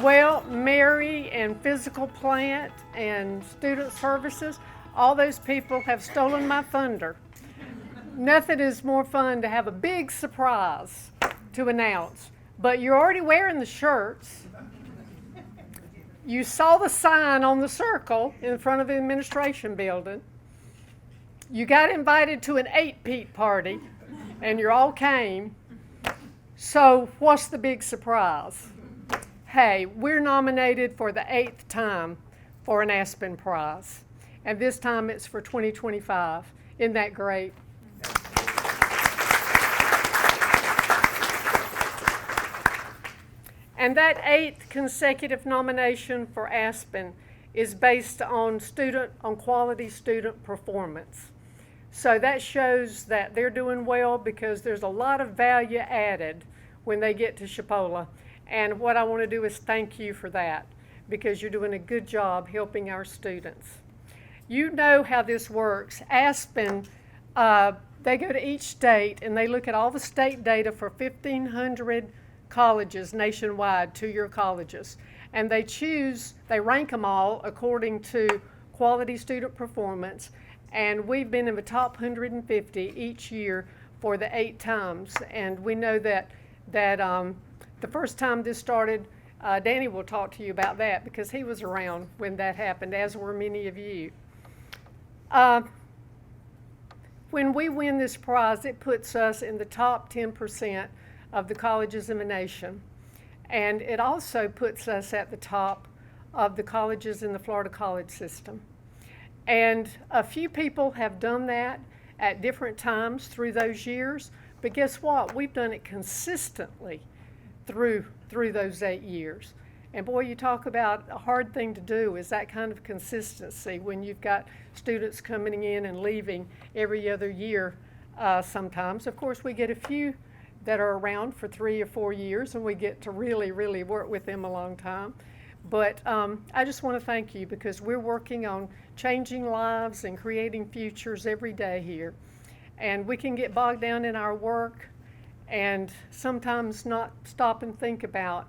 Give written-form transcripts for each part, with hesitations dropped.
Well, Mary and physical plant and student services, all those people have stolen my thunder. Nothing is more fun to have a big surprise to announce. But you're already wearing the shirts. You saw the sign on the circle in front of the administration building. You got invited to an 8-peat party, and you all came. So what's the big surprise? Hey, we're nominated for the 8th time for an Aspen Prize. And this time it's for 2025. Isn't that great? And that 8th consecutive nomination for Aspen is based on quality student performance. So that shows that they're doing well because there's a lot of value added when they get to Chipola. And what I want to do is thank you for that because you're doing a good job helping our students. You know how this works. Aspen, they go to each state and they look at all the state data for 1,500 colleges nationwide, 2-year colleges. And they rank them all according to quality student performance. And we've been in the top 150 each year for the 8 times. And we know that the first time this started, Danny will talk to you about that because he was around when that happened, as were many of you. When we win this prize, it puts us in the top 10% of the colleges in the nation. And it also puts us at the top of the colleges in the Florida college system. And a few people have done that at different times through those years, but guess what? We've done it consistently through those 8 years. And boy, you talk about a hard thing to do is that kind of consistency when you've got students coming in and leaving every other year sometimes. Of course, we get a few that are around for 3 or 4 years, and we get to really, really work with them a long time. But I just want to thank you because we're working on changing lives and creating futures every day here. And we can get bogged down in our work and sometimes not stop and think about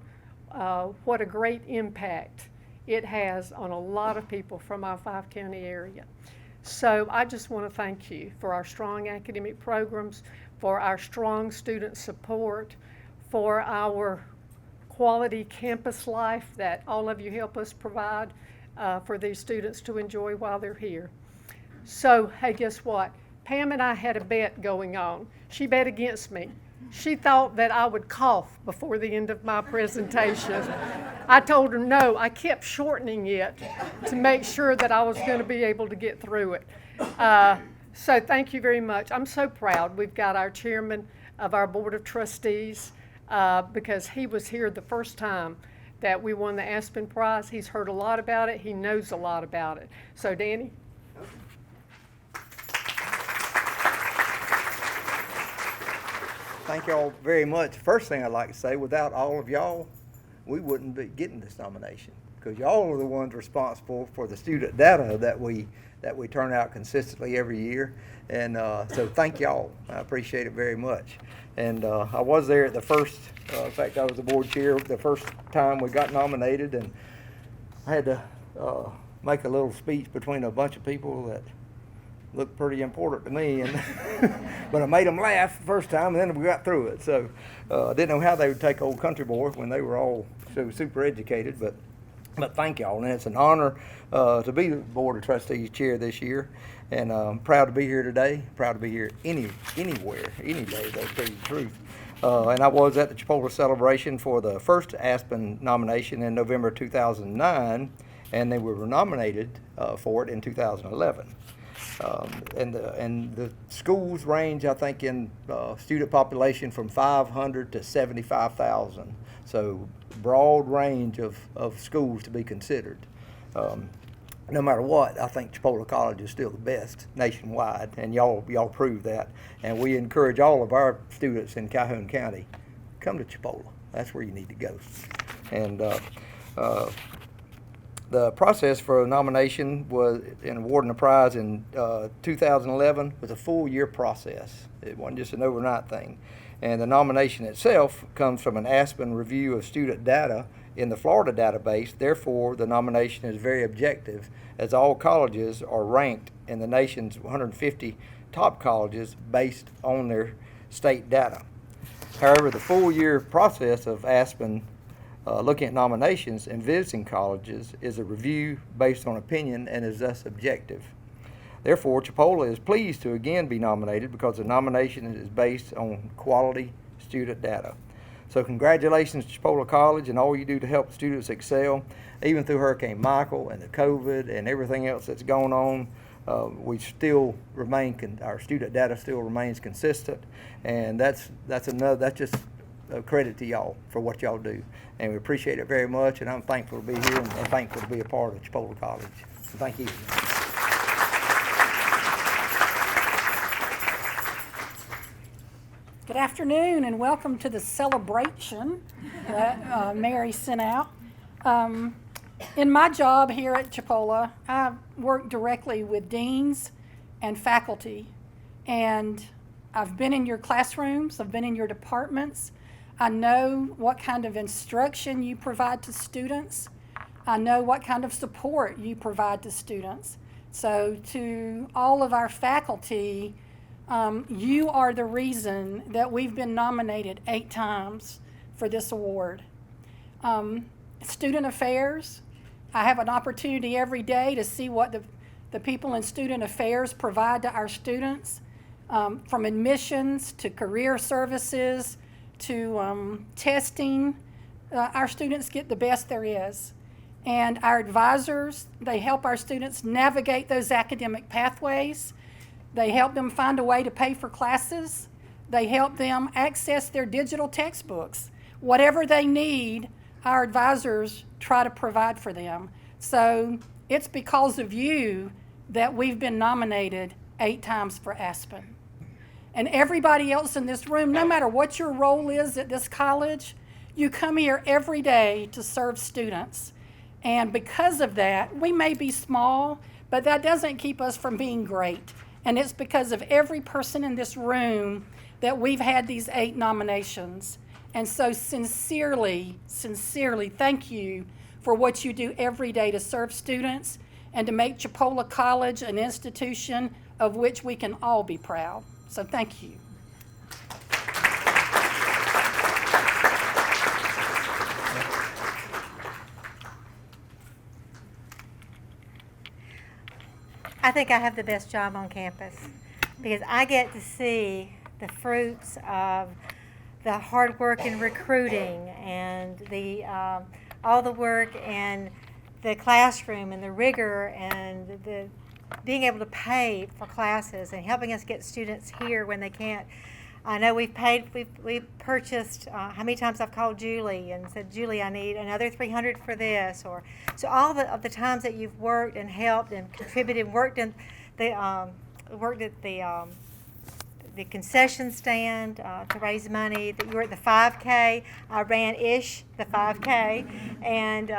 what a great impact it has on a lot of people from our 5-county area. So I just want to thank you for our strong academic programs, for our strong student support, for our quality campus life that all of you help us provide for these students to enjoy while they're here. So, hey, guess what? Pam and I had a bet going on. She bet against me. She thought that I would cough before the end of my presentation. I told her no. I kept shortening it to make sure that I was going to be able to get through it. So thank you very much. I'm so proud. We've got our chairman of our board of trustees because he was here the first time that we won the Aspen Prize. He's heard a lot about it. He knows a lot about it. So Danny. Thank y'all very much. First thing I'd like to say, without all of y'all, we wouldn't be getting this nomination because y'all are the ones responsible for the student data that we turn out consistently every year. And so thank y'all. I appreciate it very much. And I was there at the first, in fact, I was the board chair the first time we got nominated, and I had to make a little speech between a bunch of people that looked pretty important to me, and but I made them laugh the first time, and then we got through it. So I didn't know how they would take Old Country Boy when they were all so super educated, but thank y'all, and it's an honor to be the Board of Trustees chair this year, and I'm proud to be here today, proud to be here anywhere, any day, to tell you the truth. And I was at the Chipola celebration for the first Aspen nomination in November 2009, and they were nominated for it in 2011. And the schools range, I think, in student population from 500 to 75,000. So broad range of schools to be considered. No matter what, I think Chipola College is still the best nationwide, and y'all prove that. And we encourage all of our students in Calhoun County, come to Chipola. That's where you need to go. And the process for a nomination was in awarding a prize in 2011 was a full year process. It wasn't just an overnight thing. And the nomination itself comes from an Aspen review of student data in the Florida database. Therefore, the nomination is very objective, as all colleges are ranked in the nation's 150 top colleges based on their state data. However, the full-year process of Aspen looking at nominations and visiting colleges is a review based on opinion and is thus objective. Therefore, Chipola is pleased to again be nominated because the nomination is based on quality student data. So congratulations to Chipola College and all you do to help students excel. Even through Hurricane Michael and the COVID and everything else that's going on, we still remain, our student data still remains consistent, and that's just a credit to y'all for what y'all do. And we appreciate it very much, and I'm thankful to be here and thankful to be a part of Chipola College. So thank you. Good afternoon and welcome to the celebration that Mary sent out. In my job here at Chipola, I work directly with deans and faculty, and I've been in your classrooms, I've been in your departments. I know what kind of instruction you provide to students. I know what kind of support you provide to students. So to all of our faculty, you are the reason that we've been nominated 8 times for this award. Student affairs, I have an opportunity every day to see what the people in student affairs provide to our students, from admissions to career services to testing. Our students get the best there is. And our advisors, they help our students navigate those academic pathways. They help them find a way to pay for classes. They help them access their digital textbooks. Whatever they need, our advisors try to provide for them. So it's because of you that we've been nominated 8 times for Aspen. And everybody else in this room, no matter what your role is at this college, you come here every day to serve students. And because of that, we may be small, but that doesn't keep us from being great. And it's because of every person in this room that we've had these 8 nominations. And so sincerely, thank you for what you do every day to serve students and to make Chipola College an institution of which we can all be proud. So thank you. I think I have the best job on campus because I get to see the fruits of the hard work in recruiting and all the work in the classroom and the rigor and the being able to pay for classes and helping us get students here when they can't. I know we've purchased, how many times I've called Julie and said, Julie, I need another $300 for this. So all of the times that you've worked and helped and contributed, worked at the concession stand to raise money, that you were at the 5K, I ran-ish the 5K, and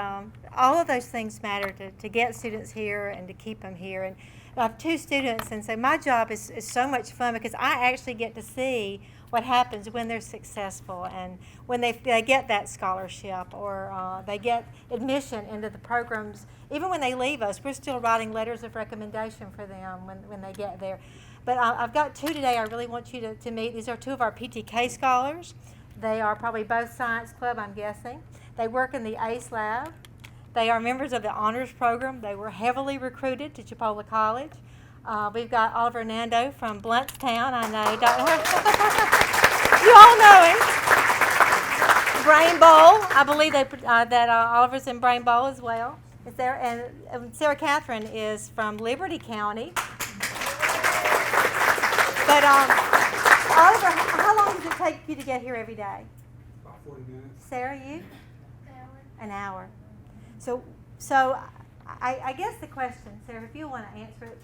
all of those things matter to get students here and to keep them here. And I have 2 students, and so my job is so much fun because I actually get to see what happens when they're successful and when they get that scholarship or they get admission into the programs. Even when they leave us, we're still writing letters of recommendation for them when they get there. But I've got 2 today I really want you to meet. These are 2 of our PTK scholars. They are probably both science club, I'm guessing. They work in the ACE lab. They are members of the honors program. They were heavily recruited to Chipola College. We've got Oliver Nando from Bluntstown. I know, you all know him. Brain Bowl. I believe that Oliver's in Brain Bowl as well. Is there? And Sarah Catherine is from Liberty County. But Oliver, how long does it take you to get here every day? About 40 minutes. Sarah, you? An hour. So I guess the question, Sarah, if you want to answer it,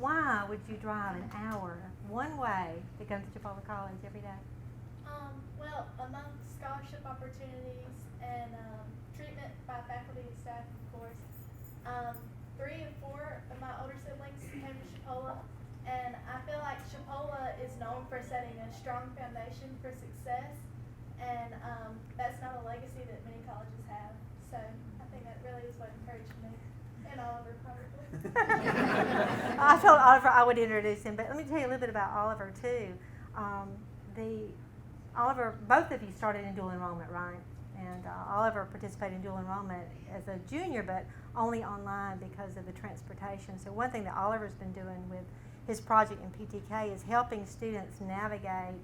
why would you drive an hour one way to come to Chipola College every day? Well, among scholarship opportunities and treatment by faculty and staff, of course. 3 and 4 of my older siblings came to Chipola, and I feel like Chipola is known for setting a strong foundation for success. and that's not a legacy that many colleges have. So I think that really is what encouraged me, and Oliver probably. I told Oliver I would introduce him, but let me tell you a little bit about Oliver too. Oliver, both of you started in dual enrollment, right? And Oliver participated in dual enrollment as a junior, but only online because of the transportation. So one thing that Oliver's been doing with his project in PTK is helping students navigate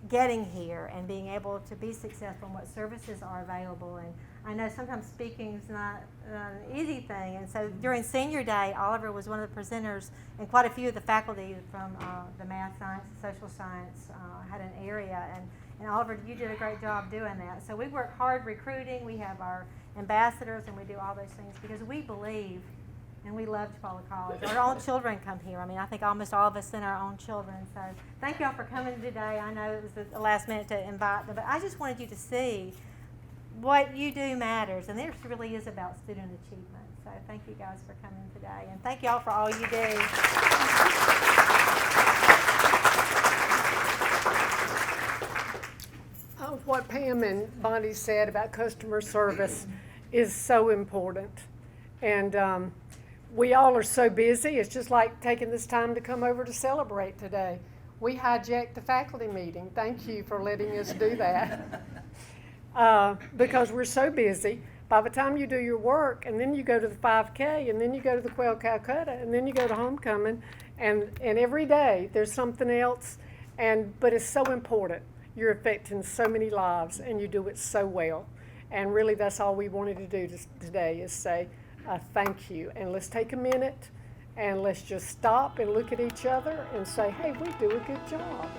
getting here and being able to be successful and what services are available. And I know sometimes speaking is not an easy thing. And so during senior day, Oliver was one of the presenters, and quite a few of the faculty from the math science, social science had an area. And Oliver, you did a great job doing that. So we work hard recruiting. We have our ambassadors, and we do all those things because we believe and we love Chipola College. Our own children come here. I mean, I think almost all of us send our own children. So thank y'all for coming today. I know it was the last minute to invite them, but I just wanted you to see what you do matters, and this really is about student achievement. So thank you guys for coming today, and thank y'all for all you do. What Pam and Bonnie said about customer service is so important. And we all are so busy. It's just like taking this time to come over to celebrate today. We hijacked the faculty meeting. Thank you for letting us do that. Because we're so busy. By the time you do your work, and then you go to the 5K, and then you go to the Quail Calcutta, and then you go to homecoming, and every day there's something else. But it's so important. You're affecting so many lives, and you do it so well. And really, that's all we wanted to do today is say thank you. And let's take a minute, and let's just stop and look at each other and say, hey, we do a good job.